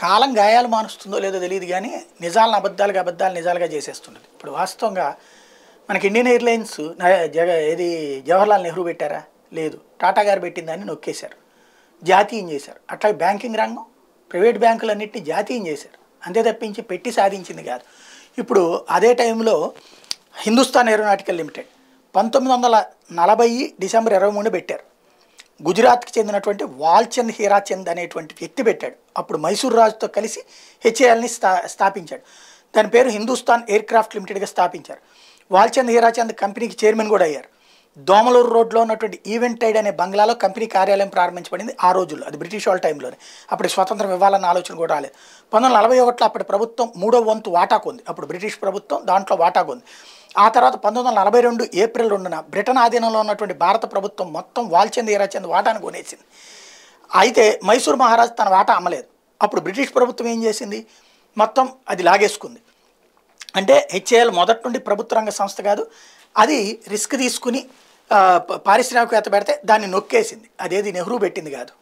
కాలం గాయాలు మానుస్తుందో లేదో తెలియదు కానీ నిజాలను అబద్ధాలుగా అబద్ధాలు నిజాలుగా చేసేస్తున్నది. ఇప్పుడు వాస్తవంగా మనకి ఇండియన్ ఎయిర్లైన్స్ ఏది జవహర్లాల్ నెహ్రూ పెట్టారా? లేదు, టాటా గారు పెట్టిందాన్ని నొక్కేశారు, జాతీయం చేశారు. అట్లా బ్యాంకింగ్ రంగం, ప్రైవేట్ బ్యాంకులన్నింటినీ జాతీయం చేశారు, అంతే తప్పించి పెట్టి సాధించింది కాదు. ఇప్పుడు అదే టైంలో హిందుస్థాన్ ఏరోనాటికల్ లిమిటెడ్ 1940 డిసెంబర్ 23 పెట్టారు. గుజరాత్కి చెందినటువంటి వాల్చంద్ హీరాచంద్ అనేటువంటి వ్యక్తి పెట్టాడు. అప్పుడు మైసూర్ రాజుతో కలిసి హెచ్ఏఎల్ని స్థాపించాడు. దాని పేరు హిందుస్థాన్ ఎయిర్క్రాఫ్ట్ లిమిటెడ్గా స్థాపించారు. వాల్చంద్ హీరాచంద్ కంపెనీకి చైర్మన్ కూడా అయ్యారు. దోమలూరు రోడ్లో ఉన్నటువంటి ఈవెంట్ టైడ్ అనే బంగ్లాలో కంపెనీ కార్యాలయం ప్రారంభించబడింది ఆ రోజుల్లో. అది బ్రిటిష్ వాళ్ళ టైంలోనే. అప్పుడు స్వతంత్రం ఇవ్వాలన్న ఆలోచన కూడా రాలేదు. 1941లో అప్పటి ప్రభుత్వం 3వ వంతు వాటా కొంది. అప్పుడు బ్రిటిష్ ప్రభుత్వం దాంట్లో వాటా కొంది. ఆ తర్వాత 1942 ఏప్రిల్ 2న బ్రిటన్ ఆధీనంలో ఉన్నటువంటి భారత ప్రభుత్వం మొత్తం వాల్చంద్ హీరాచంద్ వాటాను కొనేసింది. అయితే మైసూర్ మహారాజు తన వాటా అమ్మలేదు. అప్పుడు బ్రిటిష్ ప్రభుత్వం ఏం చేసింది? మొత్తం అది లాగేసుకుంది. అంటే హెచ్ఏఎల్ మొదటి నుండి ప్రభుత్వ రంగ సంస్థ కాదు, అది రిస్క్ తీసుకుని పారిశ్రామికవేత్త పెడితే దాన్ని నొక్కేసింది. అదేది నెహ్రూ పెట్టింది కాదు.